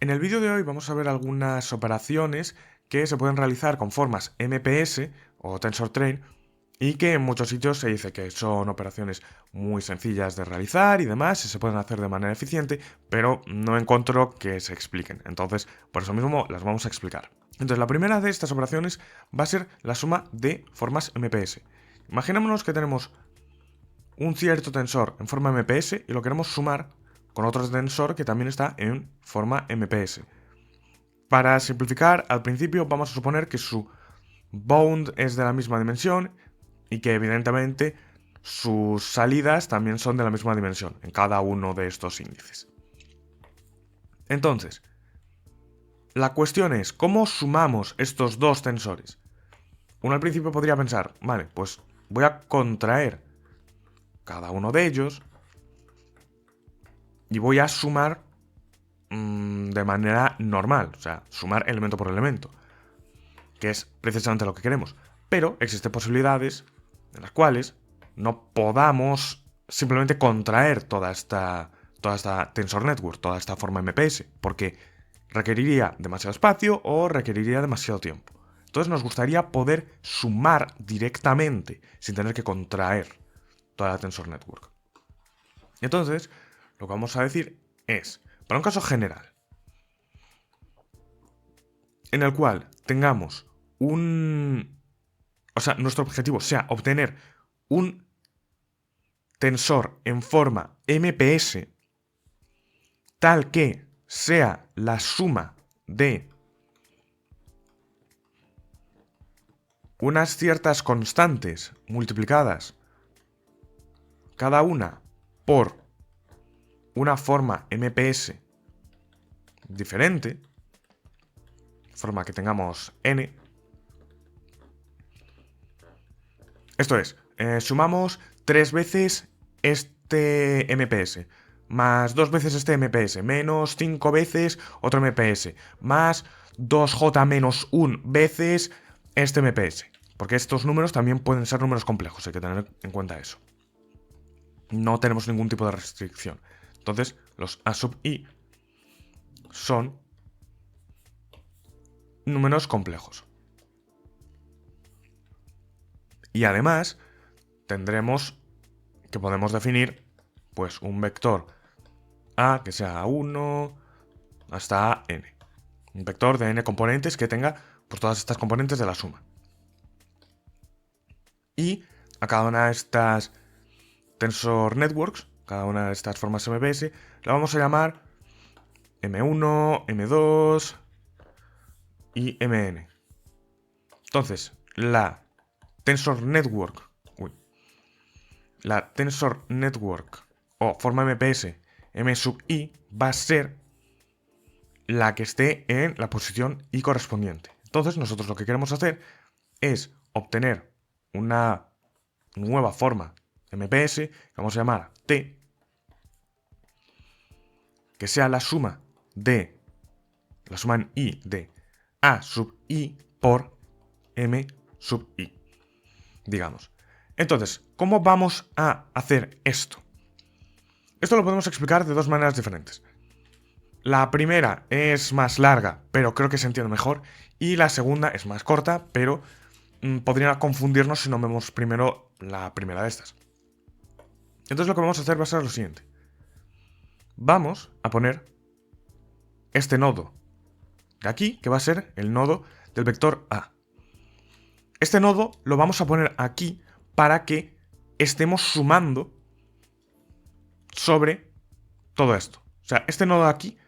En el vídeo de hoy vamos a ver algunas operaciones que se pueden realizar con formas MPS o TensorTrain y que en muchos sitios se dice que son operaciones muy sencillas de realizar y demás, y se pueden hacer de manera eficiente, pero no encuentro que se expliquen. Entonces, por eso mismo las vamos a explicar. Entonces, la primera de estas operaciones va a ser la suma de formas MPS. Imaginémonos que tenemos un cierto tensor en forma MPS y lo queremos sumar con otro tensor que también está en forma MPS. Para simplificar, al principio vamos a suponer que su bound es de la misma dimensión y que evidentemente sus salidas también son de la misma dimensión en cada uno de estos índices. Entonces, la cuestión es, ¿cómo sumamos estos dos tensores? Uno al principio podría pensar, vale, pues voy a contraer cada uno de ellos y voy a sumar de manera normal, o sea, sumar elemento por elemento, que es precisamente lo que queremos. Pero existen posibilidades en las cuales no podamos simplemente contraer toda esta tensor network, toda esta forma MPS, porque requeriría demasiado espacio o requeriría demasiado tiempo. Entonces nos gustaría poder sumar directamente sin tener que contraer toda la tensor network. Entonces, lo que vamos a decir es, para un caso general, en el cual tengamos nuestro objetivo sea obtener un tensor en forma MPS tal que sea la suma de unas ciertas constantes multiplicadas cada una por una forma MPS diferente, forma que tengamos n. Esto es, sumamos 3 veces este MPS, más 2 veces este MPS, menos 5 veces otro MPS, más 2J menos 1 veces este MPS. Porque estos números también pueden ser números complejos, hay que tener en cuenta eso. No tenemos ningún tipo de restricción. Entonces, los A sub i son números complejos. Y además, tendremos que podemos definir pues un vector A que sea A1 hasta n. Un vector de n componentes que tenga pues todas estas componentes de la suma. Y a cada una de estas tensor networks, cada una de estas formas MPS, la vamos a llamar M1, M2 y Mn. Entonces, la tensor network o forma MPS M sub i va a ser la que esté en la posición i correspondiente. Entonces, nosotros lo que queremos hacer es obtener una nueva forma MPS que vamos a llamar T, que sea la suma en i de A sub i por M sub i, digamos. Entonces, ¿cómo vamos a hacer esto? Esto lo podemos explicar de dos maneras diferentes. La primera es más larga, pero creo que se entiende mejor. Y la segunda es más corta, pero podría confundirnos si no vemos primero la primera de estas. Entonces lo que vamos a hacer va a ser lo siguiente. Vamos a poner este nodo de aquí, que va a ser el nodo del vector A. Este nodo lo vamos a poner aquí para que estemos sumando sobre todo esto. O sea, este nodo de aquí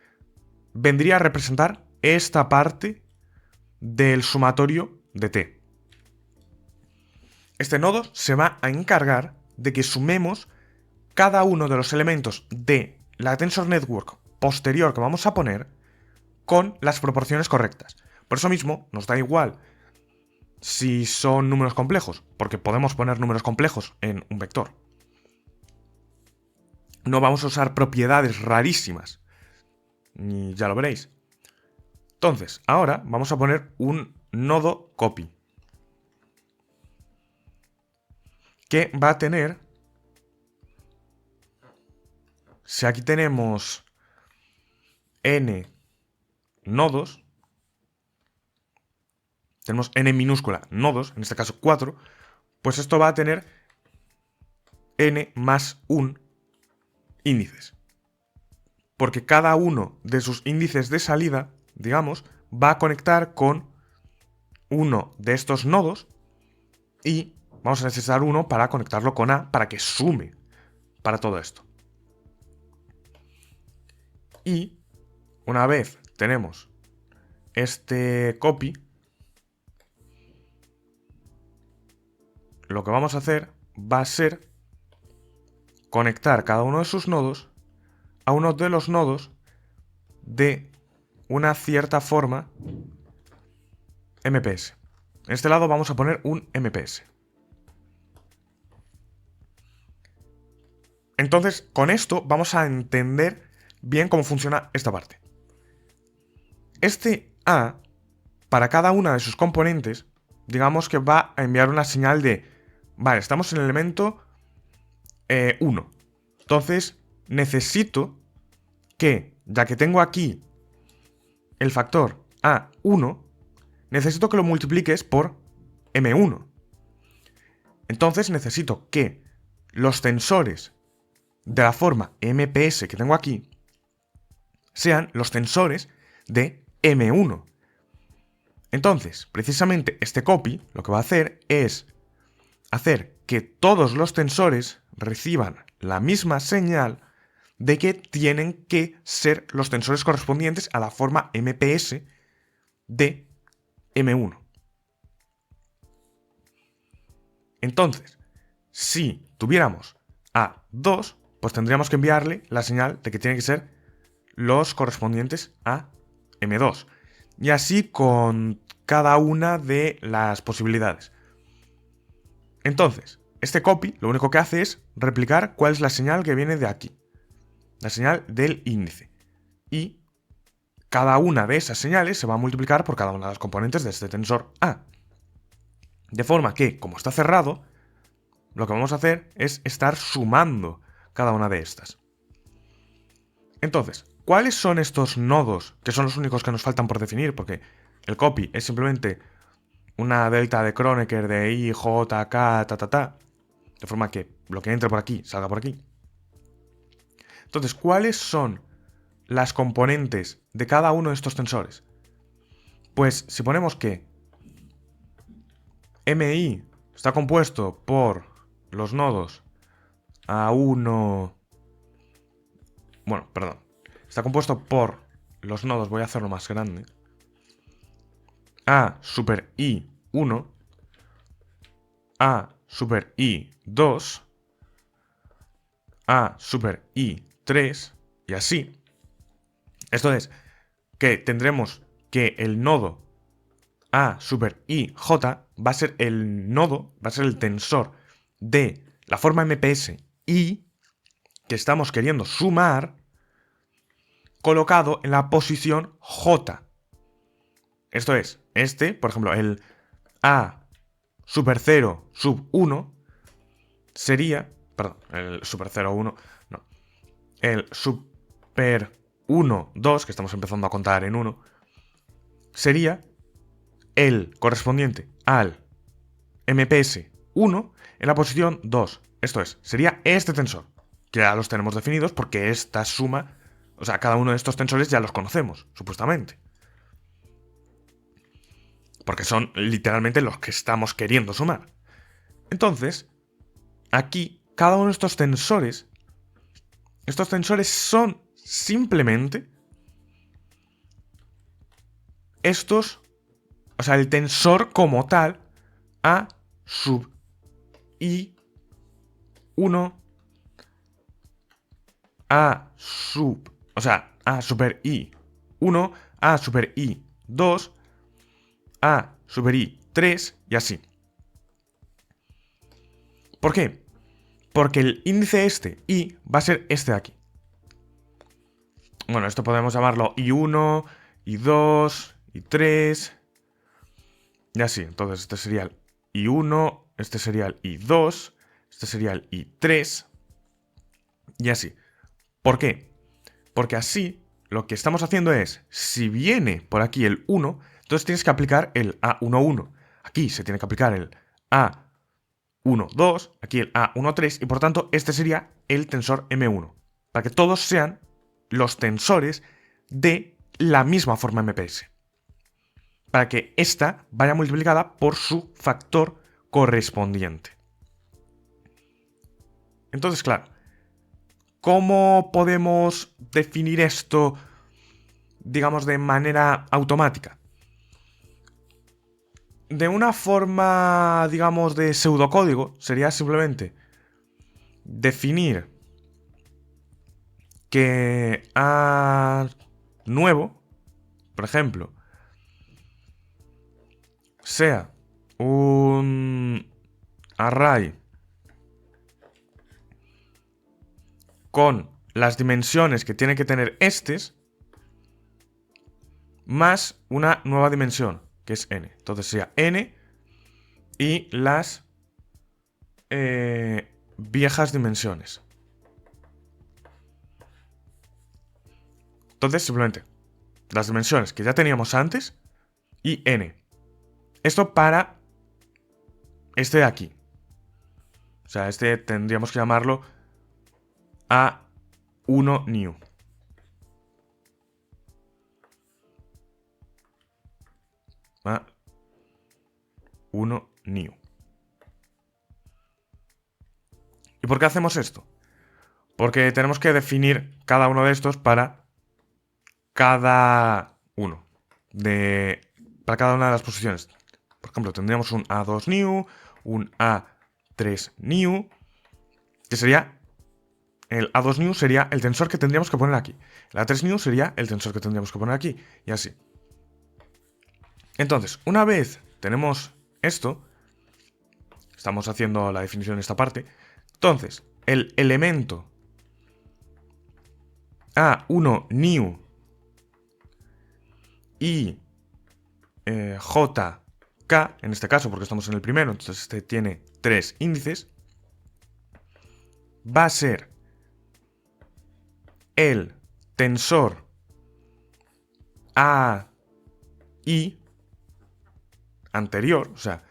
vendría a representar esta parte del sumatorio de T. Este nodo se va a encargar de que sumemos cada uno de los elementos de la tensor network posterior que vamos a poner con las proporciones correctas. Por eso mismo nos da igual si son números complejos, porque podemos poner números complejos en un vector. No vamos a usar propiedades rarísimas, y ya lo veréis. Entonces, ahora vamos a poner un nodo copy, que va a tener, si aquí tenemos n nodos, tenemos n minúscula nodos, en este caso 4, pues esto va a tener n más 1 índices. Porque cada uno de sus índices de salida, digamos, va a conectar con uno de estos nodos y vamos a necesitar uno para conectarlo con A para que sume para todo esto. Y una vez tenemos este copy, lo que vamos a hacer va a ser conectar cada uno de sus nodos a uno de los nodos de una cierta forma MPS. En este lado vamos a poner un MPS. Entonces, con esto vamos a entender bien cómo funciona esta parte. Este A, para cada una de sus componentes, digamos que va a enviar una señal de, vale, estamos en el elemento 1. Entonces, necesito que, ya que tengo aquí el factor A1, necesito que lo multipliques por M1. Entonces necesito que los tensores de la forma MPS que tengo aquí sean los tensores de M1. Entonces, precisamente este copy lo que va a hacer es hacer que todos los tensores reciban la misma señal de que tienen que ser los tensores correspondientes a la forma MPS de M1. Entonces, si tuviéramos A2, pues tendríamos que enviarle la señal de que tienen que ser los correspondientes a M2. Y así con cada una de las posibilidades. Entonces, este copy lo único que hace es replicar cuál es la señal que viene de aquí. La señal del índice. Y cada una de esas señales se va a multiplicar por cada una de las componentes de este tensor A. De forma que, como está cerrado, lo que vamos a hacer es estar sumando cada una de estas. Entonces, ¿cuáles son estos nodos que son los únicos que nos faltan por definir? Porque el copy es simplemente una delta de Kronecker de I, J, K, de forma que lo que entre por aquí salga por aquí. Entonces, ¿cuáles son las componentes de cada uno de estos tensores? Pues si ponemos que MI está compuesto por los nodos A1... Bueno, perdón. Está compuesto por los nodos, voy a hacerlo más grande. A super I1, A super I2, A super I3 y así. Esto es que tendremos que el nodo A super IJ va a ser el nodo, va a ser el tensor de la forma MPS I que estamos queriendo sumar colocado en la posición J. Esto es, por ejemplo, el A super 0 sub 1 sería, perdón, el super 0 1, no, el super 1 2, que estamos empezando a contar en 1, sería el correspondiente al MPS 1 en la posición 2. Esto es, sería este tensor, que ya los tenemos definidos porque esta suma, o sea, cada uno de estos tensores ya los conocemos, supuestamente. Porque son literalmente los que estamos queriendo sumar. Entonces, aquí, cada uno de estos tensores son simplemente estos, o sea, el tensor como tal, A sub I1, A super I1, A super I2, A super I3 y así. ¿Por qué? Porque el índice I, va a ser este de aquí. Bueno, esto podemos llamarlo I1, I2, I3 y así. Entonces este sería el I1, este sería el I2, este sería el I3 y así. ¿Por qué? Porque así lo que estamos haciendo es, si viene por aquí el 1, entonces tienes que aplicar el A11. Aquí se tiene que aplicar el A12, aquí el A13, y por tanto este sería el tensor M1, para que todos sean los tensores de la misma forma MPS, para que esta vaya multiplicada por su factor correspondiente. Entonces, claro, ¿cómo podemos definir esto, digamos, de manera automática? De una forma, digamos, de pseudocódigo, sería simplemente definir que A nuevo, por ejemplo, sea un array con las dimensiones que tiene que tener estes más una nueva dimensión, que es n. Entonces sería n y las viejas dimensiones. Entonces simplemente las dimensiones que ya teníamos antes y n. Esto para este de aquí. O sea, este tendríamos que llamarlo A1 new. A1 new. ¿Y por qué hacemos esto? Porque tenemos que definir cada uno de estos para cada uno. Para cada una de las posiciones. Por ejemplo, tendríamos un A2 new, un A3 new, que sería... El A2 new sería el tensor que tendríamos que poner aquí. El A3 new sería el tensor que tendríamos que poner aquí. Y así. Entonces, una vez tenemos esto, estamos haciendo la definición de esta parte, entonces, el elemento A1 new y JK, en este caso, porque estamos en el primero, entonces este tiene 3 índices, va a ser el tensor AI anterior. O sea,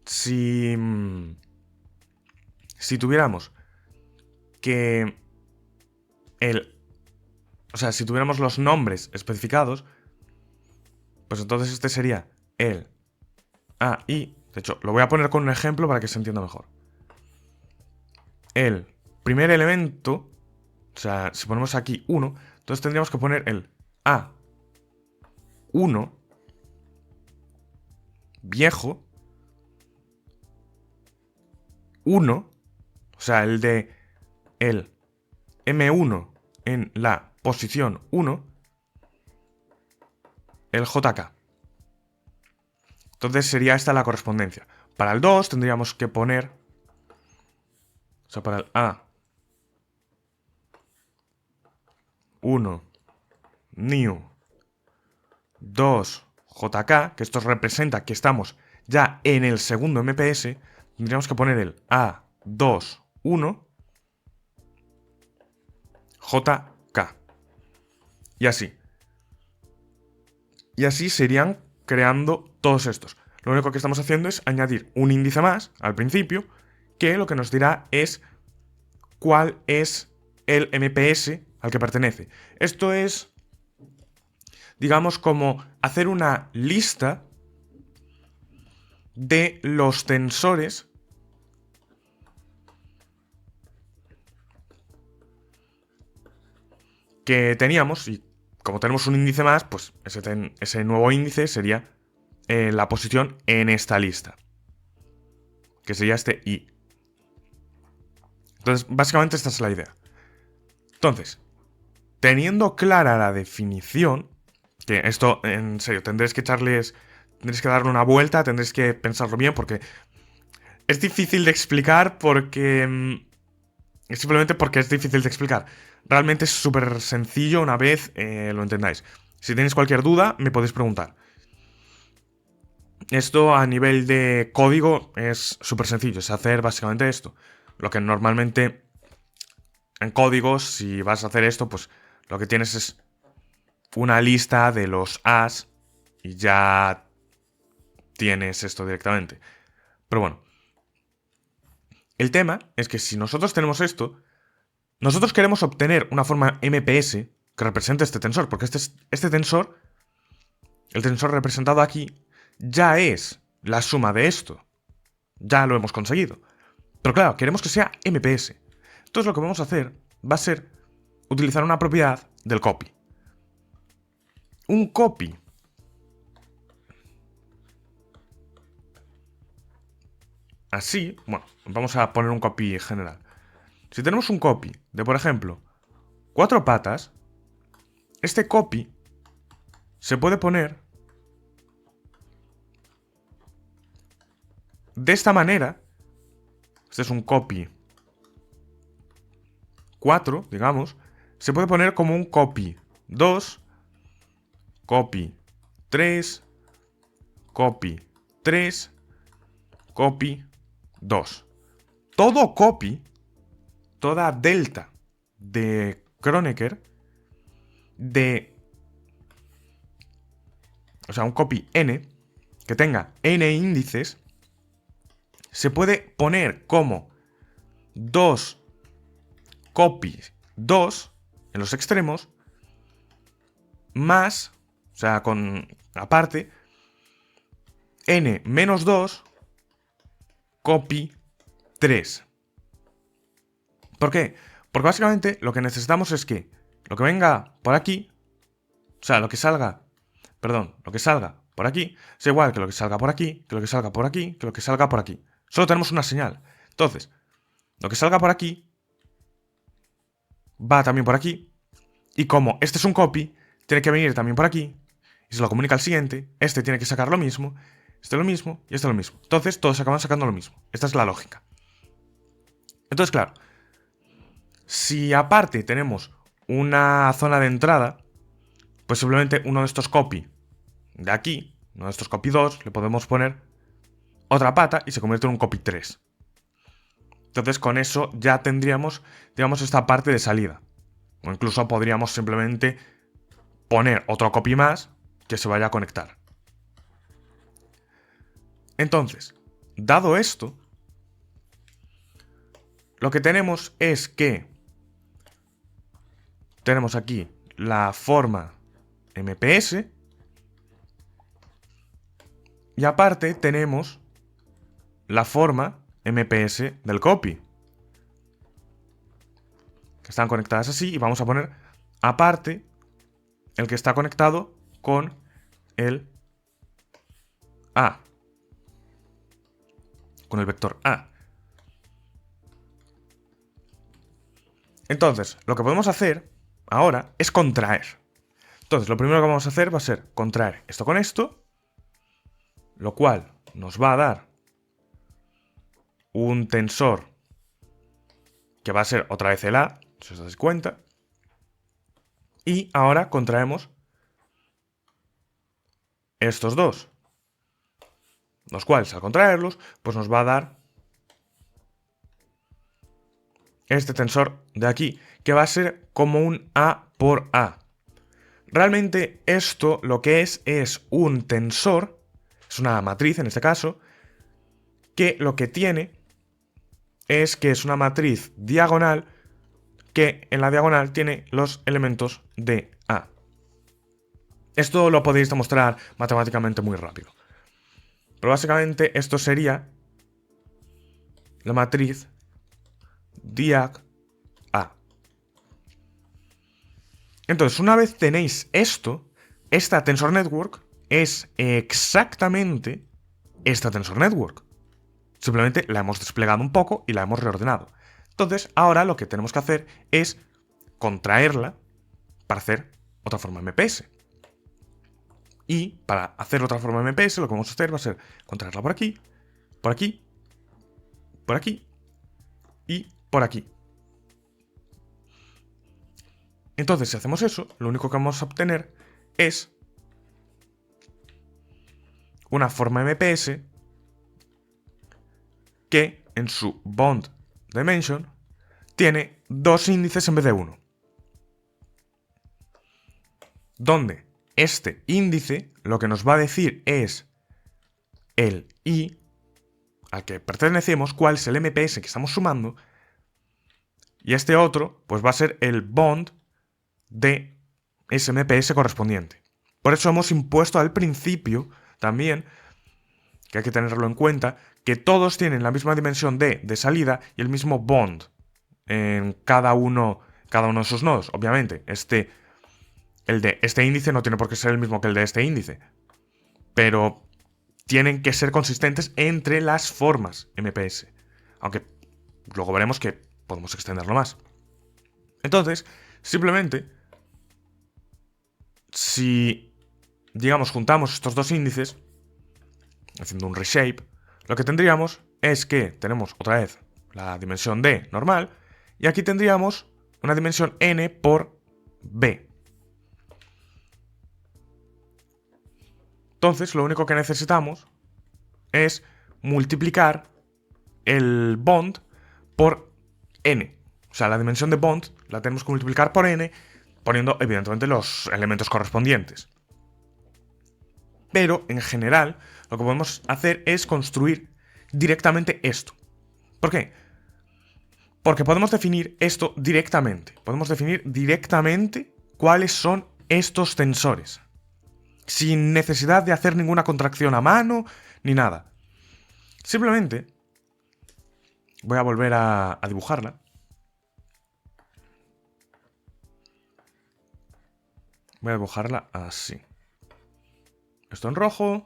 si tuviéramos que si tuviéramos los nombres especificados, pues entonces este sería el AI. De hecho, lo voy a poner con un ejemplo para que se entienda mejor. El primer elemento, o sea, si ponemos aquí 1, entonces tendríamos que poner el A1 viejo 1, o sea, el de el M1 en la posición 1, el JK. Entonces sería esta la correspondencia. Para el 2 tendríamos que poner, o sea, para el A1 new 2 JK, que esto representa que estamos ya en el segundo MPS, tendríamos que poner el A21 JK. Y así. Y así se irían creando todos estos. Lo único que estamos haciendo es añadir un índice más al principio, que lo que nos dirá es cuál es el MPS al que pertenece. Esto es, digamos, como hacer una lista de los tensores que teníamos, y como tenemos un índice más, pues ese nuevo índice sería la posición en esta lista, que sería este I. Entonces, básicamente esta es la idea. Entonces, teniendo clara la definición, que esto, en serio, tendréis que darle una vuelta, tendréis que pensarlo bien, porque es difícil de explicar simplemente porque es difícil de explicar. Realmente es súper sencillo una vez lo entendáis. Si tenéis cualquier duda, me podéis preguntar. Esto a nivel de código es súper sencillo, es hacer básicamente esto. Lo que normalmente en códigos, si vas a hacer esto, pues lo que tienes es una lista de los as y ya tienes esto directamente. Pero bueno, el tema es que si nosotros tenemos esto, nosotros queremos obtener una forma MPS que represente este tensor, porque este tensor, el tensor representado aquí, ya es la suma de esto. Ya lo hemos conseguido. Pero claro, queremos que sea MPS. Entonces lo que vamos a hacer va a ser utilizar una propiedad del copy. Un copy así, bueno, vamos a poner un copy general. Si tenemos un copy de, por ejemplo, 4 patas, este copy se puede poner de esta manera. Este es un copy 4, digamos. Se puede poner como un copy 2, copy 3, copy 3, copy 2. Todo copy, toda delta de Kronecker, o sea, un copy n, que tenga n índices, se puede poner como 2 copies 2 en los extremos, más, o sea, aparte, n menos 2 copy 3. ¿Por qué? Porque básicamente lo que necesitamos es que lo que venga por aquí, o sea, lo que salga por aquí, es igual que lo que salga por aquí, que lo que salga por aquí, que lo que salga por aquí. Solo tenemos una señal. Entonces, lo que salga por aquí va también por aquí. Y como este es un copy, tiene que venir también por aquí. Y se lo comunica al siguiente. Este tiene que sacar lo mismo. Este lo mismo y este lo mismo. Entonces todos acaban sacando lo mismo. Esta es la lógica. Entonces, claro, si aparte tenemos una zona de entrada, pues simplemente uno de estos copy de aquí, uno de estos copy 2, le podemos poner otra pata y se convierte en un copy 3. Entonces con eso ya tendríamos, digamos, esta parte de salida. O incluso podríamos simplemente poner otro copy más que se vaya a conectar. Entonces, dado esto, lo que tenemos es que tenemos aquí la forma MPS y aparte tenemos la forma MPS del copy, que están conectadas así, y vamos a poner aparte el que está conectado con el A, con el vector A. Entonces, lo que podemos hacer ahora es contraer. Entonces, lo primero que vamos a hacer va a ser contraer esto con esto, lo cual nos va a dar un tensor que va a ser otra vez el A, si os dais cuenta. Y ahora contraemos estos dos, los cuales al contraerlos, pues nos va a dar este tensor de aquí, que va a ser como un A por A. Realmente esto lo que es un tensor, es una matriz en este caso, que lo que tiene es que es una matriz diagonal que en la diagonal tiene los elementos de A. Esto lo podéis demostrar matemáticamente muy rápido. Pero básicamente esto sería la matriz diag A. Entonces, una vez tenéis esto, esta Tensor Network es exactamente esta Tensor Network. Simplemente la hemos desplegado un poco y la hemos reordenado. Entonces, ahora lo que tenemos que hacer es contraerla para hacer otra forma MPS. Y para hacer otra forma MPS, lo que vamos a hacer va a ser contraerla por aquí, por aquí, por aquí y por aquí. Entonces, si hacemos eso, lo único que vamos a obtener es una forma MPS que en su bond dimension tiene 2 índices en vez de 1. donde este índice lo que nos va a decir es el I al que pertenecemos, cuál es el MPS que estamos sumando, y este otro pues va a ser el bond de ese MPS correspondiente. Por eso hemos impuesto al principio también, que hay que tenerlo en cuenta, que todos tienen la misma dimensión de salida y el mismo bond en cada uno de sus nodos. Obviamente, el de este índice no tiene por qué ser el mismo que el de este índice, pero tienen que ser consistentes entre las formas MPS, aunque luego veremos que podemos extenderlo más. Entonces, simplemente, si, digamos, juntamos estos dos índices, haciendo un reshape, lo que tendríamos es que tenemos otra vez la dimensión D normal, y aquí tendríamos una dimensión N por B. Entonces, lo único que necesitamos es multiplicar el bond por n. O sea, la dimensión de bond la tenemos que multiplicar por n, poniendo evidentemente los elementos correspondientes. Pero, en general, lo que podemos hacer es construir directamente esto. ¿Por qué? Porque podemos definir esto directamente. Podemos definir directamente cuáles son estos tensores, sin necesidad de hacer ninguna contracción a mano ni nada. Simplemente voy a volver a dibujarla. Voy a dibujarla así. Esto en rojo.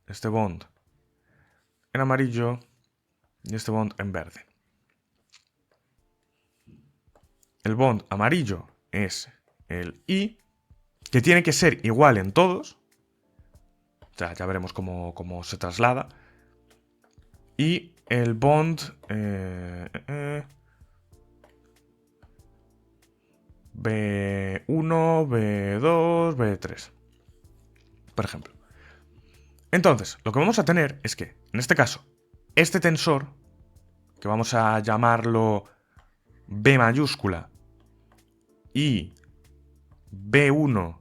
Este bond en amarillo. Y este bond en verde. El bond amarillo es el I, que tiene que ser igual en todos. O sea, ya veremos cómo se traslada. Y el bond B1, B2, B3, por ejemplo. Entonces, lo que vamos a tener es que, en este caso, este tensor, que vamos a llamarlo B mayúscula, y B1,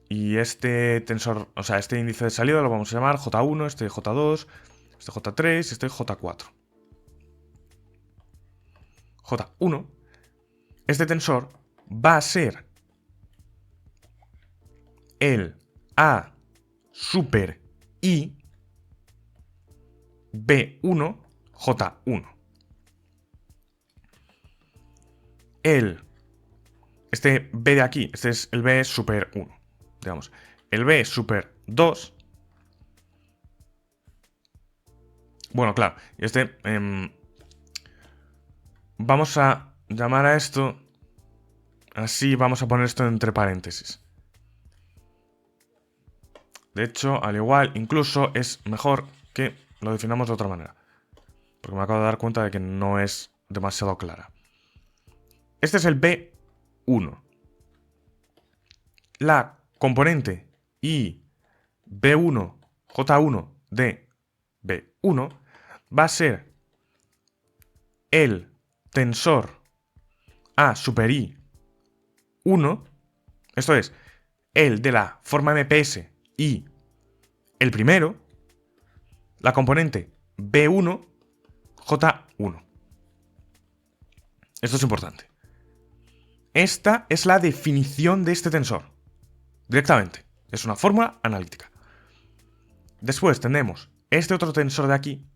y este tensor, o sea, este índice de salida lo vamos a llamar J1, este J2, este J3 y este J4. J1, este tensor va a ser el A super I B1 J1. Este B de aquí, este es el B super 1, digamos. El B super 2. Bueno, claro, vamos a llamar a esto así, vamos a poner esto entre paréntesis. De hecho, al igual, incluso es mejor que lo definamos de otra manera, porque me acabo de dar cuenta de que no es demasiado clara. Este es el B1. La componente I B1 J1 de B1 va a ser el tensor A super I 1, esto es, el de la forma MPS y el primero, la componente B1 J1. Esto es importante. Esta es la definición de este tensor. Directamente. Es una fórmula analítica. Después tenemos este otro tensor de aquí,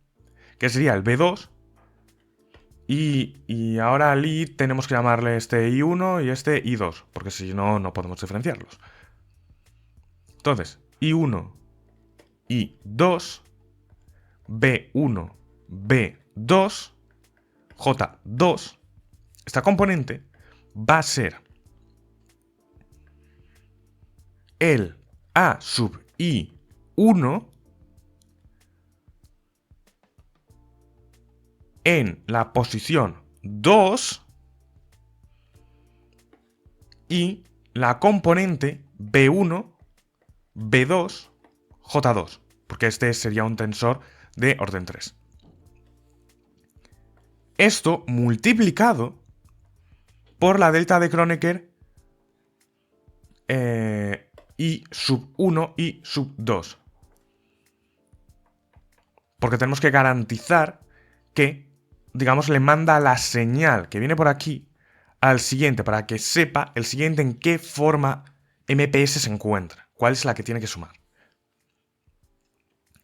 que sería el B2. Y ahora al I tenemos que llamarle este I1 y este I2, porque si no, no podemos diferenciarlos. Entonces, I1, I2, B1, B2, J2. Esta componente va a ser el A sub I1 en la posición 2 y la componente B1, B2, J2, porque este sería un tensor de orden 3. Esto multiplicado por la delta de Kronecker I sub 1 y sub 2. Porque tenemos que garantizar que, digamos, le manda la señal que viene por aquí al siguiente, para que sepa el siguiente en qué forma MPS se encuentra, cuál es la que tiene que sumar.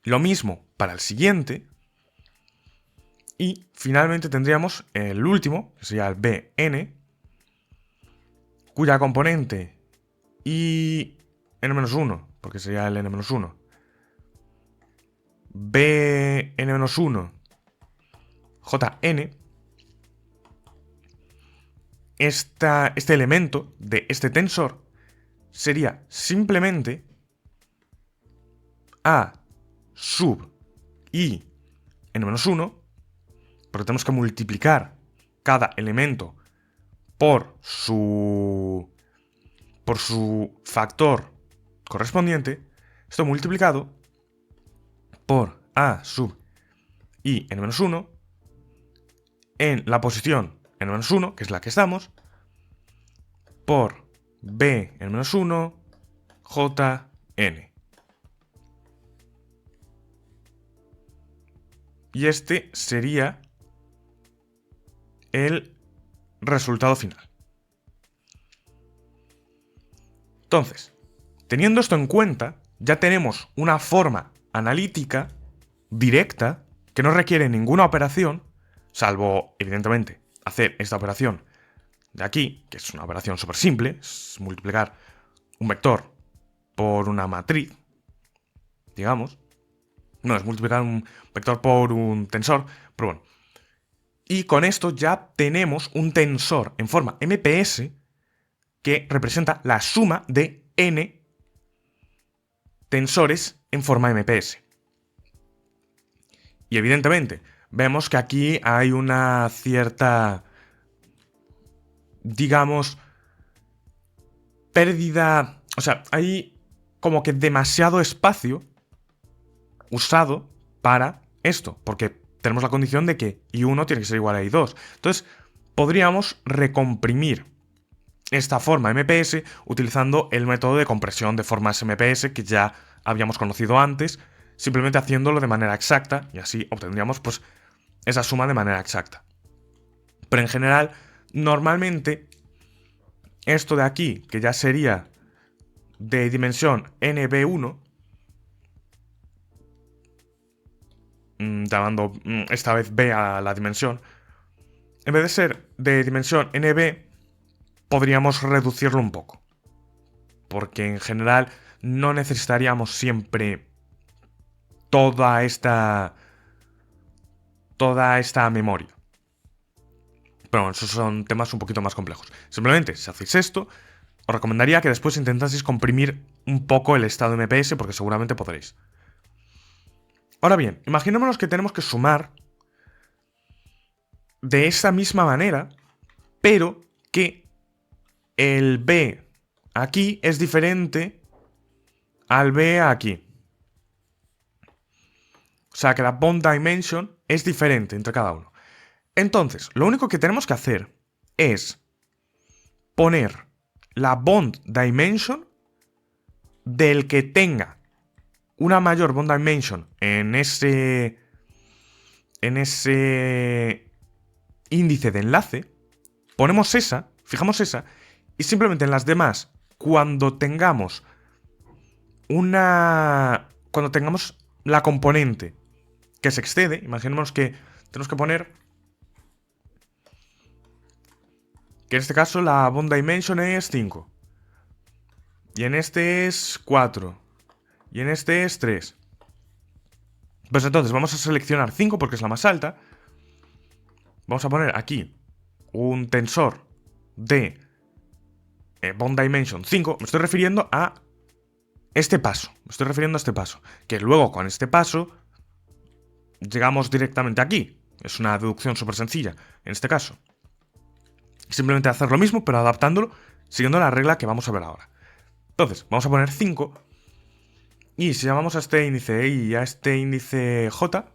Lo mismo para el siguiente. Y finalmente tendríamos el último, que sería el Bn, cuya componente y n-1, porque sería el n-1, Bn-1, Jn, este elemento de este tensor sería simplemente A sub I n-1, porque tenemos que multiplicar cada elemento por su factor correspondiente. Esto multiplicado por A sub I n-1 en la posición n-1, que es la que estamos, por B n-1 Jn. Y este sería el resultado final. Entonces, teniendo esto en cuenta, ya tenemos una forma analítica directa que no requiere ninguna operación, salvo, evidentemente, hacer esta operación de aquí, que es una operación súper simple, es multiplicar un vector por una matriz, digamos. No, es multiplicar un vector por un tensor, pero bueno. Y con esto ya tenemos un tensor en forma MPS que representa la suma de n tensores en forma MPS. Y evidentemente, vemos que aquí hay una cierta, digamos, pérdida. O sea, hay como que demasiado espacio usado para esto, porque tenemos la condición de que I1 tiene que ser igual a I2. Entonces, podríamos recomprimir esta forma MPS utilizando el método de compresión de formas MPS que ya habíamos conocido antes, simplemente haciéndolo de manera exacta, y así obtendríamos pues esa suma de manera exacta. Pero en general, normalmente, esto de aquí, que ya sería de dimensión NB1, llamando esta vez B a la dimensión, en vez de ser de dimensión NB, podríamos reducirlo un poco. Porque en general no necesitaríamos siempre toda esta memoria. Pero bueno, esos son temas un poquito más complejos. Simplemente, si hacéis esto, os recomendaría que después intentaseis comprimir un poco el estado MPS, porque seguramente podréis. Ahora bien, imaginémonos que tenemos que sumar de esa misma manera, pero que el B aquí es diferente al B aquí. O sea que la bond dimension es diferente entre cada uno. Entonces, lo único que tenemos que hacer es poner la bond dimension del que tenga una mayor bond dimension en ese índice de enlace. Ponemos esa, fijamos esa, y simplemente en las demás, cuando tengamos la componente que se excede, imaginemos que tenemos que poner que en este caso la bond dimension es 5, y en este es 4, y en este es 3. Pues entonces vamos a seleccionar 5 porque es la más alta. Vamos a poner aquí un tensor de bond dimension 5. Me estoy refiriendo a este paso. Que luego con este paso llegamos directamente aquí. Es una deducción súper sencilla en este caso. Simplemente hacer lo mismo, pero adaptándolo, siguiendo la regla que vamos a ver ahora. Entonces, vamos a poner 5. Y si llamamos a este índice I y a este índice J,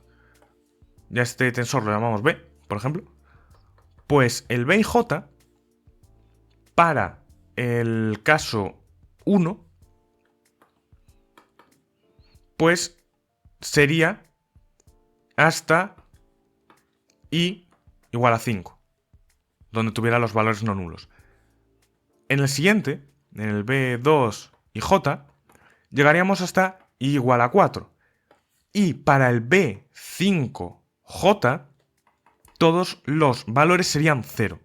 y a este tensor lo llamamos B, por ejemplo, pues el B y J, para el caso 1, pues sería hasta i igual a 5, donde tuviera los valores no nulos. En el siguiente, en el B2 y J, llegaríamos hasta i igual a 4. Y para el B5J, todos los valores serían 0.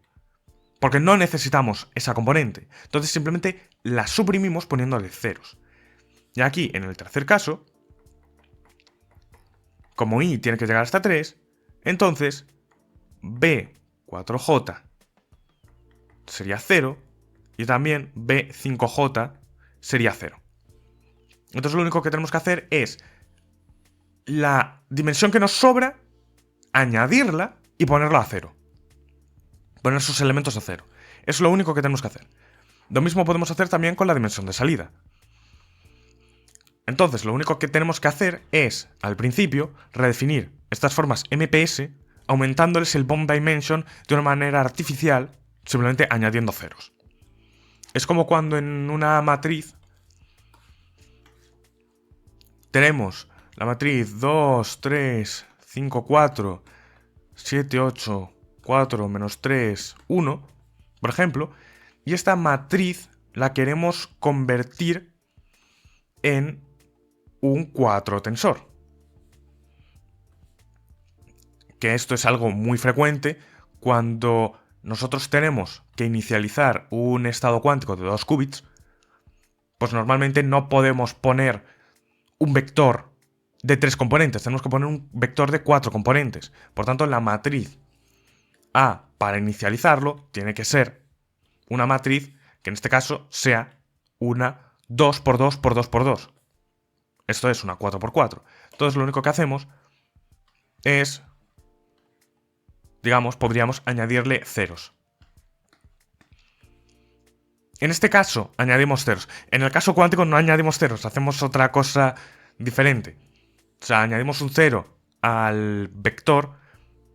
Porque no necesitamos esa componente. Entonces simplemente la suprimimos poniéndole ceros. Y aquí, en el tercer caso, como i tiene que llegar hasta 3, entonces B4J sería 0 y también B5J sería 0. Entonces lo único que tenemos que hacer es la dimensión que nos sobra, añadirla y ponerla a 0. Poner sus elementos a 0. Es lo único que tenemos que hacer. Lo mismo podemos hacer también con la dimensión de salida. Entonces, lo único que tenemos que hacer es, al principio, redefinir estas formas MPS, aumentándoles el bond dimension de una manera artificial, simplemente añadiendo ceros. Es como cuando en una matriz tenemos la matriz 2, 3, 5, 4, 7, 8, 4, menos 3, 1, por ejemplo, y esta matriz la queremos convertir en un 4 tensor. Que esto es algo muy frecuente cuando nosotros tenemos que inicializar un estado cuántico de 2 qubits, pues normalmente no podemos poner un vector de 3 componentes, tenemos que poner un vector de 4 componentes. Por tanto, la matriz A, para inicializarlo, tiene que ser una matriz que en este caso sea una 2x2x2x2. Esto es una 4x4. Entonces lo único que hacemos es, digamos, podríamos añadirle ceros. En este caso añadimos ceros. En el caso cuántico no añadimos ceros, hacemos otra cosa diferente. O sea, añadimos un 0 al vector,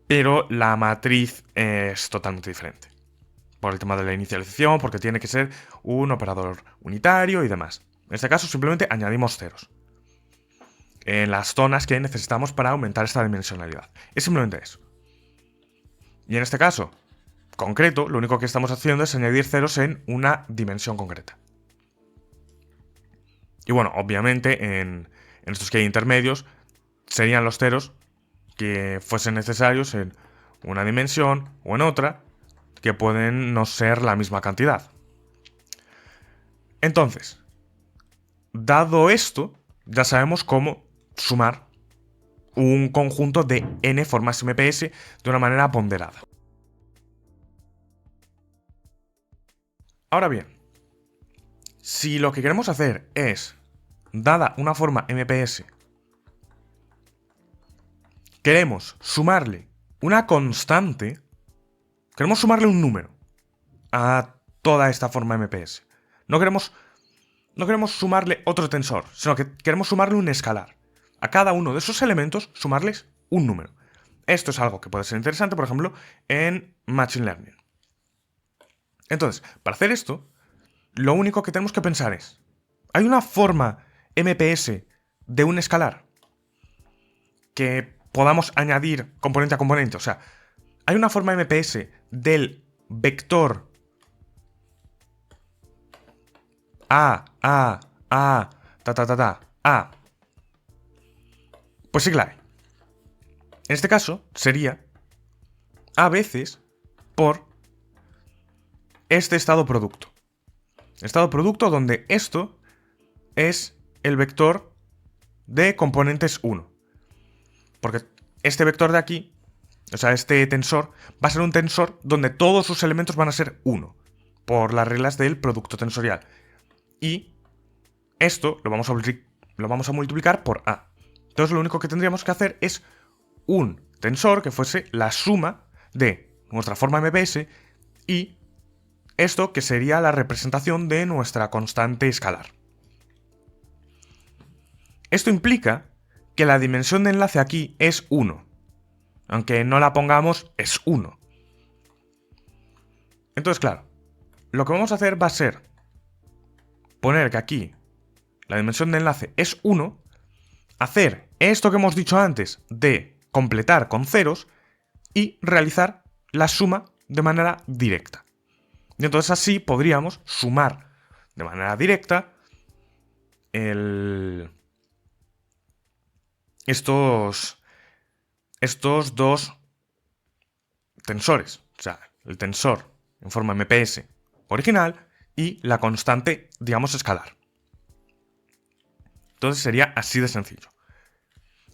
pero la matriz es totalmente diferente. Por el tema de la inicialización, porque tiene que ser un operador unitario y demás. En este caso simplemente añadimos ceros en las zonas que necesitamos para aumentar esta dimensionalidad. Es simplemente eso. Y en este caso concreto, lo único que estamos haciendo es añadir ceros en una dimensión concreta. Y bueno, obviamente en estos que hay intermedios serían los ceros que fuesen necesarios en una dimensión o en otra, que pueden no ser la misma cantidad. Entonces, dado esto, ya sabemos cómo sumar un conjunto de n formas MPS de una manera ponderada. Ahora bien, si lo que queremos hacer es, dada una forma MPS, queremos sumarle una constante, queremos sumarle un número a toda esta forma MPS. No queremos sumarle otro tensor, sino que queremos sumarle un escalar. A cada uno de esos elementos sumarles un número. Esto es algo que puede ser interesante, por ejemplo, en Machine Learning. Entonces, para hacer esto, lo único que tenemos que pensar es, ¿hay una forma MPS de un escalar que podamos añadir componente a componente? O sea, ¿hay una forma MPS del vector A? Pues sí que la hay. En este caso sería a veces por este estado producto. Estado producto donde esto es el vector de componentes 1. Porque este vector de aquí, o sea, este tensor, va a ser un tensor donde todos sus elementos van a ser 1, por las reglas del producto tensorial. Y esto lo vamos a multiplicar por A. Entonces lo único que tendríamos que hacer es un tensor que fuese la suma de nuestra forma MPS y esto que sería la representación de nuestra constante escalar. Esto implica que la dimensión de enlace aquí es 1. Aunque no la pongamos, es 1. Entonces, claro, lo que vamos a hacer va a ser poner que aquí la dimensión de enlace es 1, hacer esto que hemos dicho antes de completar con ceros y realizar la suma de manera directa. Y entonces así podríamos sumar de manera directa estos dos tensores. O sea, el tensor en forma MPS original y la constante, digamos, escalar. Entonces sería así de sencillo.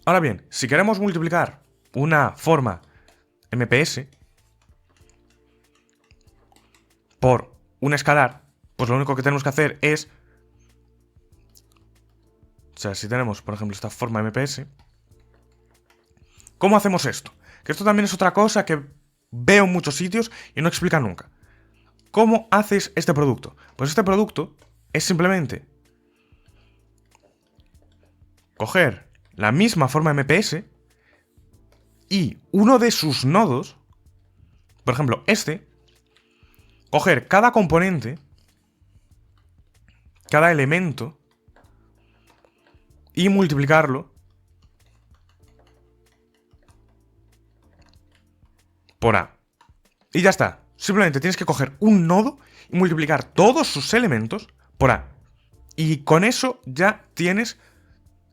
Ahora bien, si queremos multiplicar una forma MPS por un escalar, pues lo único que tenemos que hacer es... O sea, si tenemos, por ejemplo, esta forma MPS, ¿cómo hacemos esto? Que esto también es otra cosa que veo en muchos sitios y no explican nunca. ¿Cómo haces este producto? Pues este producto es simplemente coger la misma forma MPS y uno de sus nodos, por ejemplo, coger cada componente, cada elemento y multiplicarlo por A. Y ya está. Simplemente tienes que coger un nodo y multiplicar todos sus elementos por A. Y con eso ya tienes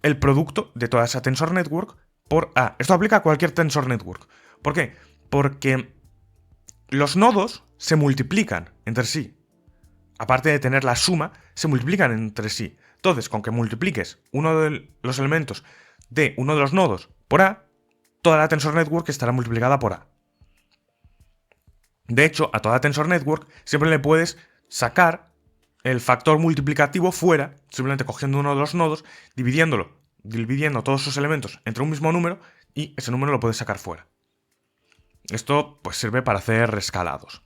el producto de toda esa Tensor Network por A. Esto aplica a cualquier Tensor Network. ¿Por qué? Porque los nodos se multiplican entre sí. Aparte de tener la suma, se multiplican entre sí. Entonces, con que multipliques uno de los elementos de uno de los nodos por A, toda la Tensor Network estará multiplicada por A. De hecho, a toda Tensor Network siempre le puedes sacar el factor multiplicativo fuera, simplemente cogiendo uno de los nodos, dividiendo todos sus elementos entre un mismo número y ese número lo puedes sacar fuera. Esto pues sirve para hacer escalados.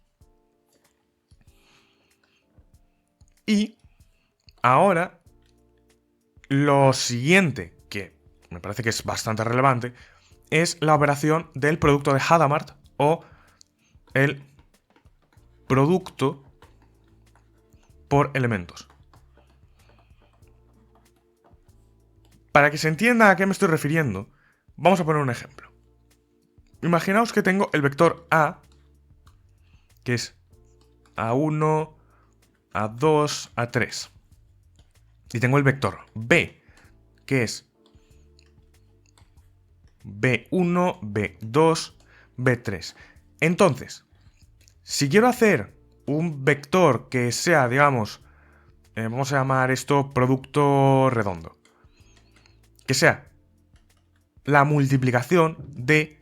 Y ahora lo siguiente, que me parece que es bastante relevante, es la operación del producto de Hadamard o el producto por elementos. Para que se entienda a qué me estoy refiriendo, vamos a poner un ejemplo. Imaginaos que tengo el vector A, que es A1, A2, A3. Y tengo el vector B, que es B1, B2, B3. Entonces, si quiero hacer un vector que sea, digamos, vamos a llamar esto producto redondo, que sea la multiplicación de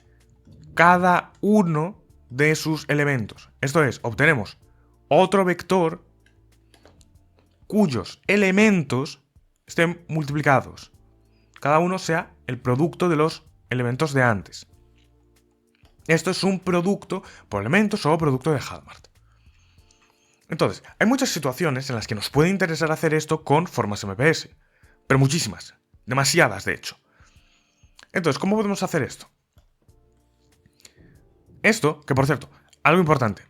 cada uno de sus elementos. Esto es, obtenemos otro vector cuyos elementos estén multiplicados. Cada uno sea el producto de los elementos de antes. Esto es un producto por elementos o producto de Hadamard. Entonces, hay muchas situaciones en las que nos puede interesar hacer esto con formas MPS. Pero muchísimas. Demasiadas, de hecho. Entonces, ¿cómo podemos hacer esto? Esto, que por cierto, algo importante,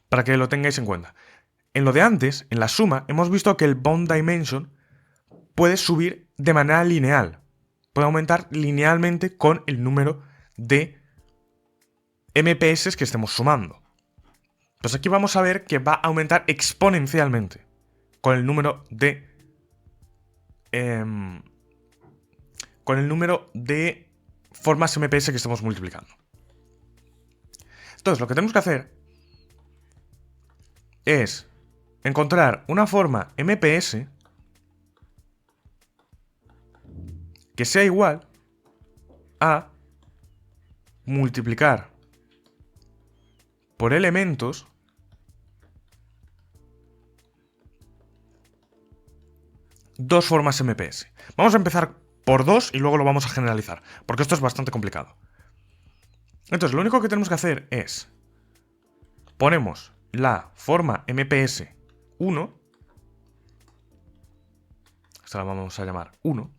para que lo tengáis en cuenta. En lo de antes, en la suma, hemos visto que el bound dimension puede subir de manera lineal. Puede aumentar linealmente con el número de MPS que estemos sumando. Pues aquí vamos a ver que va a aumentar exponencialmente con el número de formas MPS que estamos multiplicando. Entonces, lo que tenemos que hacer es encontrar una forma MPS que sea igual a multiplicar por elementos dos formas MPS. Vamos a empezar por dos y luego lo vamos a generalizar, porque esto es bastante complicado. Entonces, lo único que tenemos que hacer es ponemos la forma MPS 1, esta la vamos a llamar 1,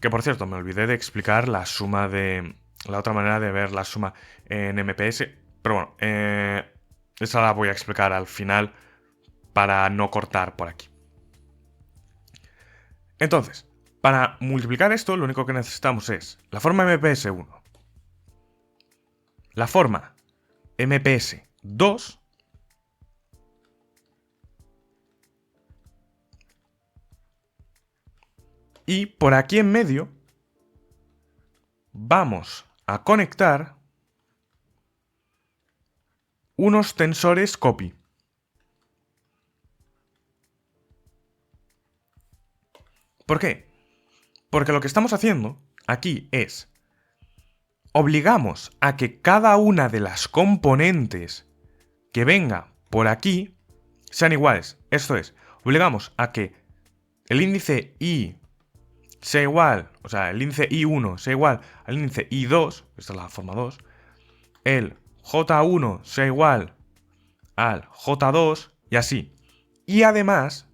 que por cierto, me olvidé de explicar la suma de... la otra manera de ver la suma en MPS, pero bueno, esa la voy a explicar al final para no cortar por aquí. Entonces, para multiplicar esto, lo único que necesitamos es la forma MPS1, la forma MPS2 y por aquí en medio vamos a conectar unos tensores copy. ¿Por qué? Porque lo que estamos haciendo aquí es obligamos a que cada una de las componentes que venga por aquí sean iguales. Esto es, obligamos a que el índice I sea igual, o sea, el índice I1 sea igual al índice I2, esta es la forma 2, el J1 sea igual al J2 y así. Y además,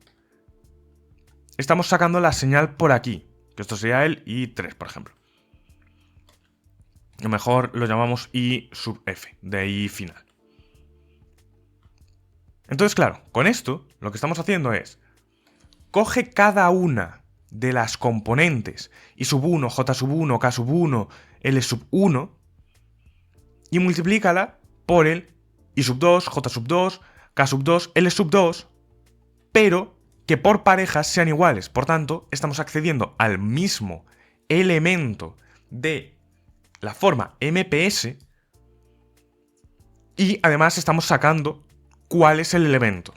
estamos sacando la señal por aquí, que esto sería el I3, por ejemplo. A lo mejor lo llamamos I sub F, de I final. Entonces, claro, con esto lo que estamos haciendo es coge cada una de las componentes I sub 1, J sub 1, K sub 1, L sub 1 y multiplícala por el I sub 2, J sub 2, K sub 2, L sub 2, pero que por parejas sean iguales. Por tanto, estamos accediendo al mismo elemento de la forma MPS y además estamos sacando cuál es el elemento.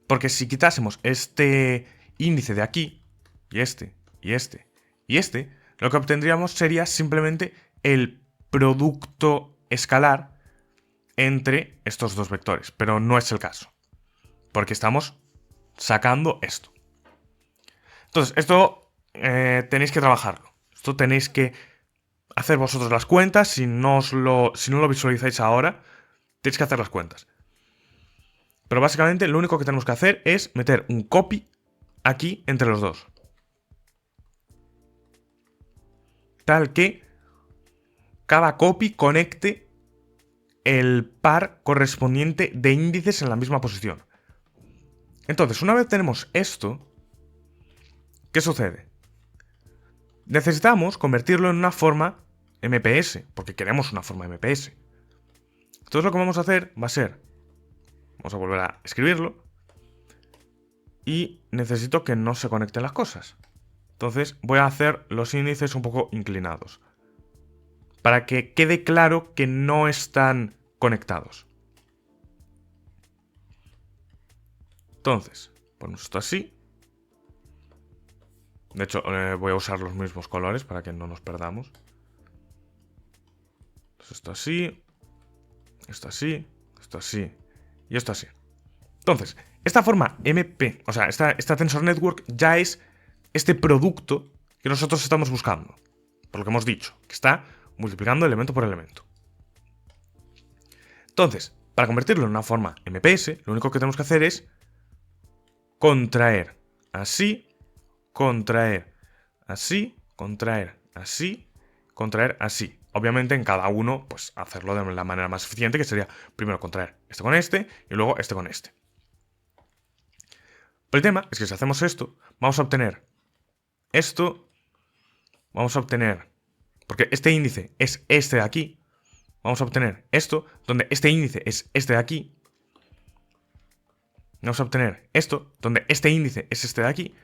Porque si quitásemos este índice de aquí, y este, y este, y este, lo que obtendríamos sería simplemente el producto escalar entre estos dos vectores. Pero no es el caso, porque estamos sacando esto. Entonces, esto tenéis que trabajarlo. Esto tenéis que hacer vosotros las cuentas. Si no lo visualizáis ahora, tenéis que hacer las cuentas. Pero básicamente lo único que tenemos que hacer es meter un copy aquí entre los dos. Tal que cada copy conecte el par correspondiente de índices en la misma posición. Entonces, una vez tenemos esto, ¿qué sucede? Necesitamos convertirlo en una forma MPS, porque queremos una forma MPS. Entonces lo que vamos a hacer va a ser, vamos a volver a escribirlo, y necesito que no se conecten las cosas. Entonces voy a hacer los índices un poco inclinados, para que quede claro que no están conectados. Entonces, ponemos esto así. De hecho, voy a usar los mismos colores para que no nos perdamos. Entonces, esto así, esto así, esto así y esto así. Entonces, esta forma MP, o sea, esta Tensor Network ya es este producto que nosotros estamos buscando. Por lo que hemos dicho, que está multiplicando elemento por elemento. Entonces, para convertirlo en una forma MPS, lo único que tenemos que hacer es contraer así, contraer así, contraer así, contraer así. Obviamente en cada uno, pues hacerlo de la manera más eficiente, que sería primero contraer este con este y luego este con este. Pero el tema es que si hacemos esto, vamos a obtener esto, vamos a obtener, porque este índice es este de aquí, vamos a obtener esto, donde este índice es este de aquí. Vamos a obtener esto, donde este índice es este de aquí.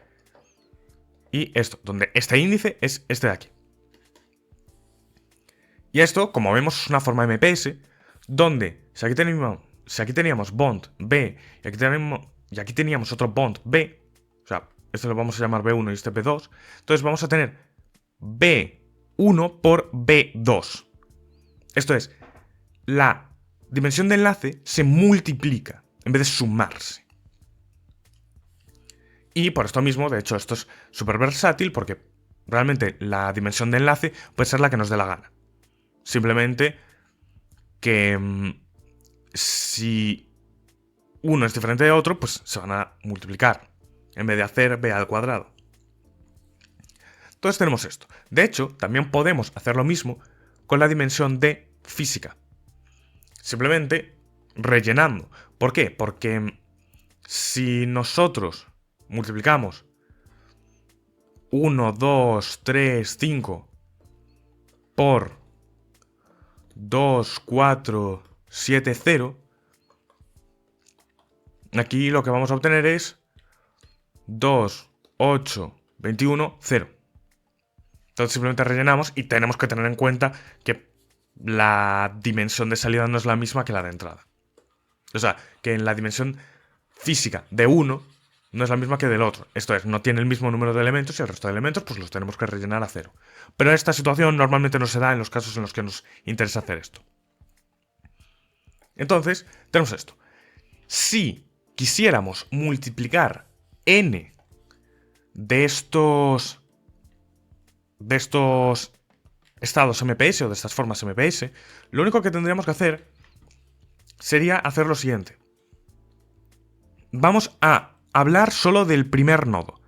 Y esto, donde este índice es este de aquí. Y esto, como vemos, es una forma MPS, donde si aquí teníamos bond B y aquí teníamos otro bond B, o sea, esto lo vamos a llamar B1 y este B2, entonces vamos a tener B1 por B2. Esto es, la dimensión de enlace se multiplica en vez de sumarse. Y por esto mismo, de hecho, esto es súper versátil porque realmente la dimensión de enlace puede ser la que nos dé la gana. Simplemente que si uno es diferente de otro, pues se van a multiplicar en vez de hacer b al cuadrado. Entonces tenemos esto. De hecho, también podemos hacer lo mismo con la dimensión de física. Simplemente rellenando. ¿Por qué? Porque si nosotros multiplicamos 1, 2, 3, 5 por 2, 4, 7, 0, aquí lo que vamos a obtener es 2, 8, 21, 0. Entonces simplemente rellenamos y tenemos que tener en cuenta que la dimensión de salida no es la misma que la de entrada. O sea, que en la dimensión física de uno no es la misma que del otro. Esto es, no tiene el mismo número de elementos y el resto de elementos pues los tenemos que rellenar a 0. Pero esta situación normalmente no se da en los casos en los que nos interesa hacer esto. Entonces, tenemos esto. Si quisiéramos multiplicar n de estos estados MPS o de estas formas MPS, lo único que tendríamos que hacer sería hacer lo siguiente. Vamos a hablar solo del primer nodo,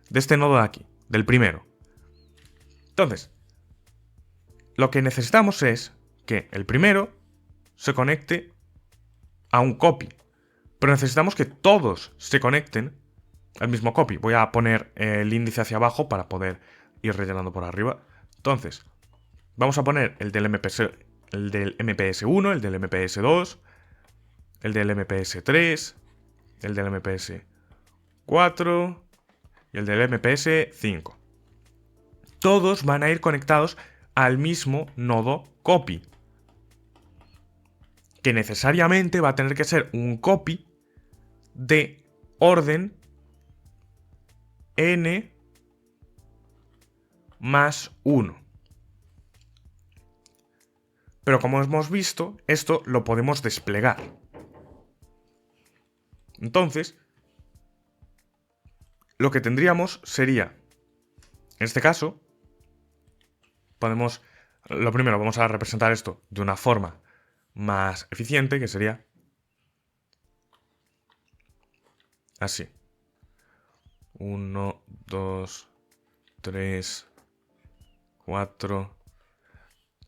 de este nodo de aquí, del primero. Entonces, lo que necesitamos es que el primero se conecte a un copy, pero necesitamos que todos se conecten al mismo copy. Voy a poner el índice hacia abajo para poder ir rellenando por arriba. Entonces, vamos a poner el del MPS1, el del MPS2, el del MPS3, el del MPS4 y el del MPS5. Todos van a ir conectados al mismo nodo copy, que necesariamente va a tener que ser un copy de orden n más 1. Pero como hemos visto, esto lo podemos desplegar. Entonces, lo que tendríamos sería, en este caso, lo primero, vamos a representar esto de una forma más eficiente, que sería así. 1, 2, 3, 4,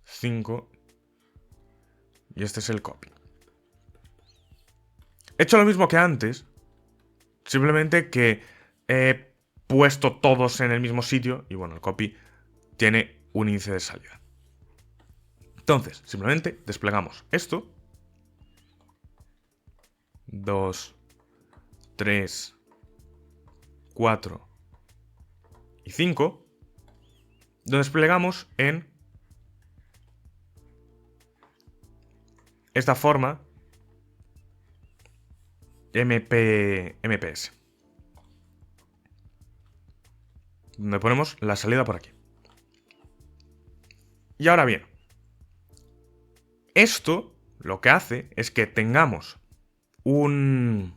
5. Y este es el copy. He hecho lo mismo que antes, simplemente que he puesto todos en el mismo sitio y bueno, el copy tiene un índice de salida. Entonces, simplemente desplegamos esto. 2, 3, 4 y 5. Lo desplegamos en esta forma MPS. Donde ponemos la salida por aquí. Y ahora bien, esto lo que hace es que tengamos un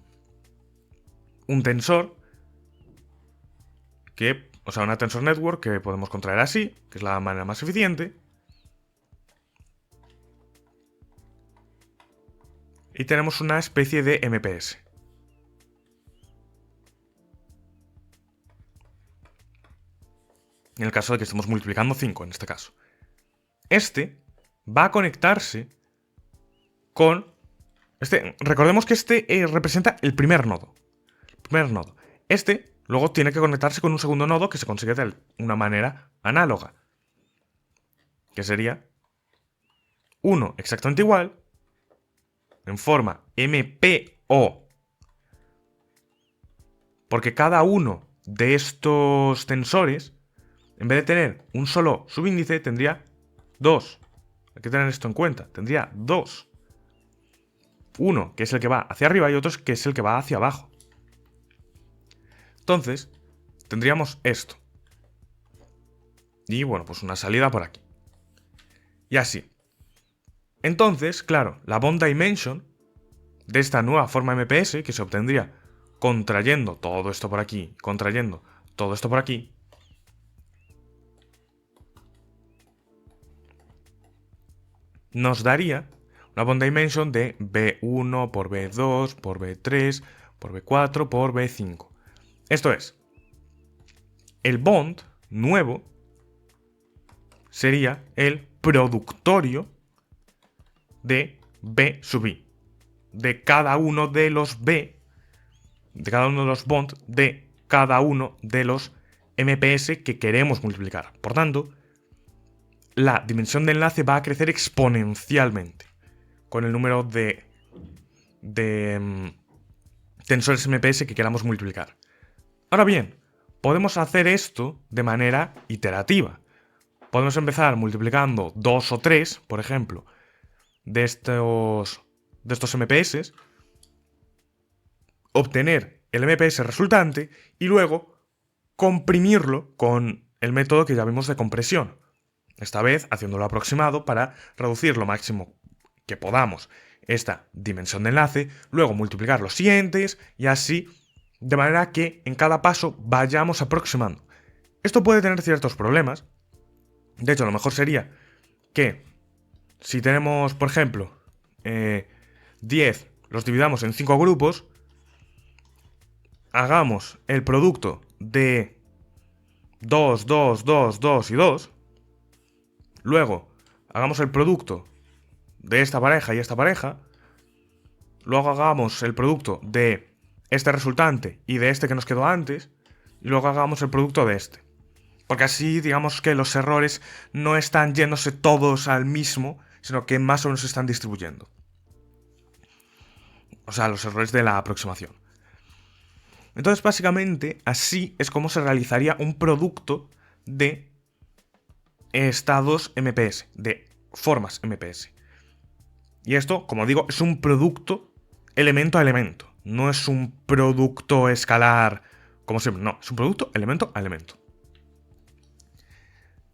tensor una tensor network que podemos contraer así, que es la manera más eficiente. Y tenemos una especie de MPS. En el caso de que estemos multiplicando 5, en este caso. Este va a conectarse con... recordemos que este representa el primer nodo. Este luego tiene que conectarse con un segundo nodo que se consigue de una manera análoga. Que sería uno exactamente igual, en forma MPO. Porque cada uno de estos tensores, en vez de tener un solo subíndice, tendría 2. Hay que tener esto en cuenta. Tendría 2. Uno que es el que va hacia arriba y otro que es el que va hacia abajo. Entonces, tendríamos esto. Y bueno, pues una salida por aquí. Y así. Entonces, claro, la bond dimension de esta nueva forma MPS, que se obtendría contrayendo todo esto por aquí, contrayendo todo esto por aquí, nos daría una bond dimension de B1 por B2 por B3 por B4 por B5. Esto es, el bond nuevo sería el productorio de B sub I, de cada uno de los B de cada uno de los bond de cada uno de los MPS que queremos multiplicar. Por tanto, la dimensión de enlace va a crecer exponencialmente con el número de tensores MPS que queramos multiplicar. Ahora bien, podemos hacer esto de manera iterativa. Podemos empezar multiplicando 2 o 3, por ejemplo, de estos MPS, obtener el MPS resultante y luego comprimirlo con el método que ya vimos de compresión. Esta vez haciéndolo aproximado para reducir lo máximo que podamos esta dimensión de enlace, luego multiplicar los siguientes y así, de manera que en cada paso vayamos aproximando. Esto puede tener ciertos problemas. De hecho, lo mejor sería que si tenemos, por ejemplo, 10, los dividamos en 5 grupos, hagamos el producto de 2, 2, 2, 2 y 2, luego hagamos el producto de esta pareja y esta pareja, luego hagamos el producto de este resultante y de este que nos quedó antes, y luego hagamos el producto de este. Porque así digamos que los errores no están yéndose todos al mismo, sino que más o menos se están distribuyendo. O sea, los errores de la aproximación. Entonces, básicamente, así es como se realizaría un producto de estados MPS, de formas MPS. Y esto, como digo, es un producto elemento a elemento. No es un producto escalar, como siempre. No, es un producto elemento a elemento.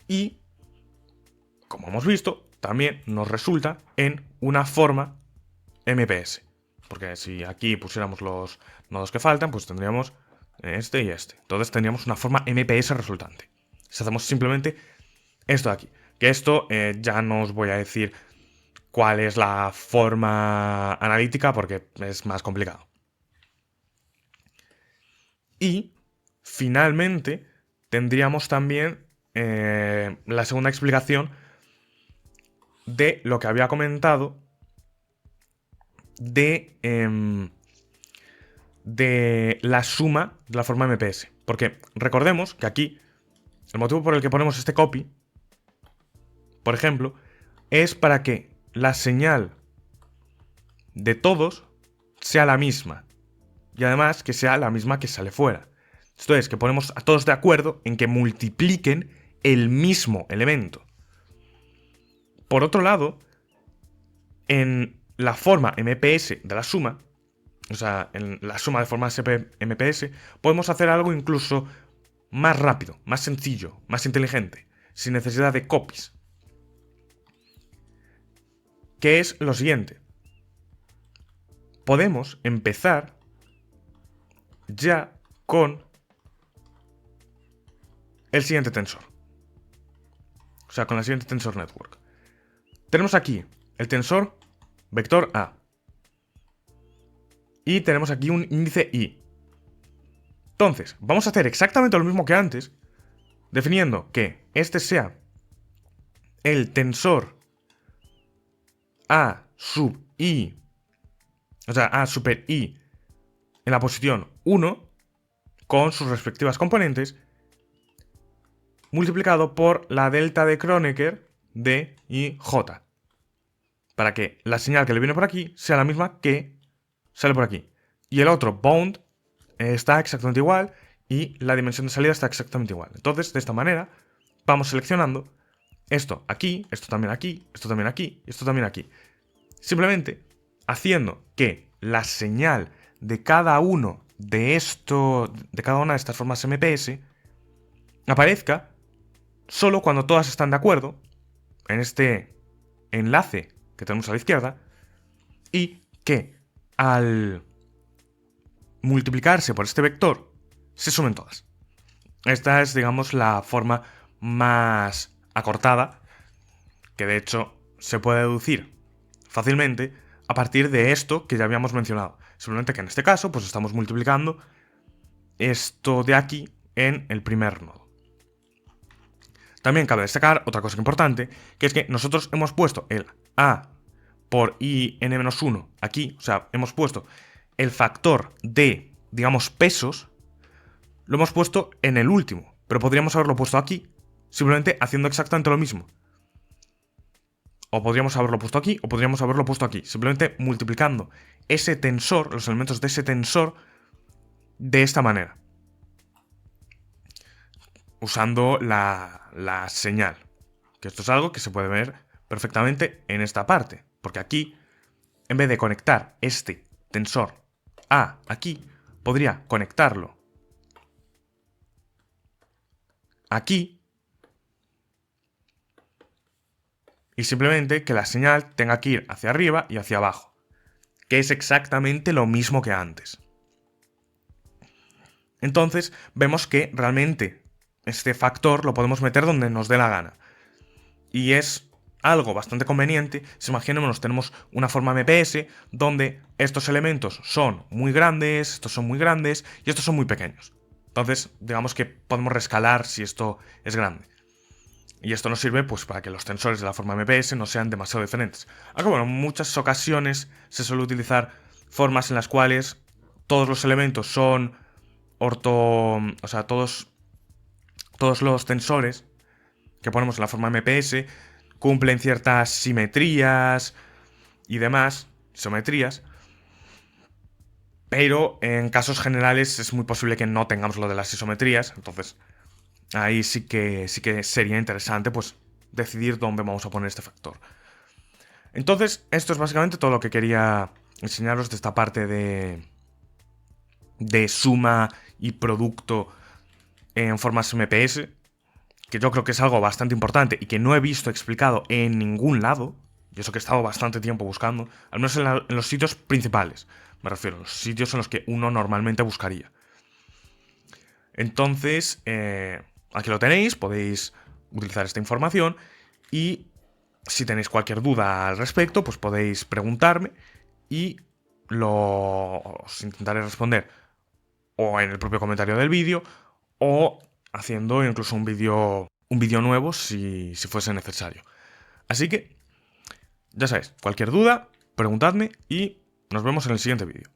Y, como hemos visto, también nos resulta en una forma MPS. Porque si aquí pusiéramos los nodos que faltan, pues tendríamos este y este. Entonces tendríamos una forma MPS resultante. Si hacemos simplemente esto de aquí. Que esto ya no os voy a decir cuál es la forma analítica porque es más complicado. Y, finalmente, tendríamos también la segunda explicación de lo que había comentado de la suma de la forma MPS. Porque recordemos que aquí el motivo por el que ponemos este copy, por ejemplo, es para que la señal de todos sea la misma. Y además que sea la misma que sale fuera. Esto es, que ponemos a todos de acuerdo en que multipliquen el mismo elemento. Por otro lado, en la forma MPS de la suma, o sea, en la suma de formas MPS, podemos hacer algo incluso más rápido, más sencillo, más inteligente, sin necesidad de copies. Que es lo siguiente. Podemos empezar ya con el siguiente tensor. O sea, con la siguiente tensor network. Tenemos aquí el tensor vector A. Y tenemos aquí un índice I. Entonces, vamos a hacer exactamente lo mismo que antes, definiendo que este sea el tensor A sub I, o sea, A super I en la posición 1, con sus respectivas componentes, multiplicado por la delta de Kronecker de IJ, para que la señal que le viene por aquí sea la misma que sale por aquí. Y el otro bound está exactamente igual y la dimensión de salida está exactamente igual. Entonces, de esta manera, vamos seleccionando esto aquí, esto también aquí, esto también aquí y esto también aquí. Simplemente haciendo que la señal de cada uno de cada una de estas formas MPS aparezca solo cuando todas están de acuerdo en este enlace que tenemos a la izquierda y que al multiplicarse por este vector se sumen todas. Esta es, digamos, la forma más acortada, que de hecho se puede deducir fácilmente a partir de esto que ya habíamos mencionado. Simplemente que en este caso pues estamos multiplicando esto de aquí en el primer nodo. También cabe destacar otra cosa importante, que es que nosotros hemos puesto el A por IN-1 aquí, o sea, hemos puesto el factor de digamos, pesos, lo hemos puesto en el último, pero podríamos haberlo puesto aquí, simplemente haciendo exactamente lo mismo. O podríamos haberlo puesto aquí, o podríamos haberlo puesto aquí, simplemente multiplicando ese tensor, los elementos de ese tensor, de esta manera, usando la señal. Que esto es algo que se puede ver perfectamente en esta parte, porque aquí, en vez de conectar este tensor a aquí, podría conectarlo aquí y simplemente que la señal tenga que ir hacia arriba y hacia abajo, que es exactamente lo mismo que antes. Entonces vemos que realmente este factor lo podemos meter donde nos dé la gana. Y es algo bastante conveniente si, imaginémonos, tenemos una forma MPS donde estos elementos son muy grandes, estos son muy grandes y estos son muy pequeños. Entonces, digamos que podemos rescalar si esto es grande. Y esto nos sirve pues para que los tensores de la forma MPS no sean demasiado diferentes. Aunque bueno, en muchas ocasiones se suele utilizar formas en las cuales todos los elementos son o sea, todos los tensores que ponemos en la forma MPS cumplen ciertas simetrías y demás, isometrías, pero en casos generales es muy posible que no tengamos lo de las isometrías, entonces ahí sí que sería interesante pues decidir dónde vamos a poner este factor. Entonces, esto es básicamente todo lo que quería enseñaros de esta parte de suma y producto en formas MPS, que yo creo que es algo bastante importante y que no he visto explicado en ningún lado, y eso que he estado bastante tiempo buscando, al menos en los sitios principales, me refiero, los sitios en los que uno normalmente buscaría. Entonces, aquí lo tenéis, podéis utilizar esta información y si tenéis cualquier duda al respecto, pues podéis preguntarme y os intentaré responder o en el propio comentario del vídeo o haciendo incluso un vídeo nuevo si fuese necesario. Así que, ya sabéis, cualquier duda, preguntadme y nos vemos en el siguiente vídeo.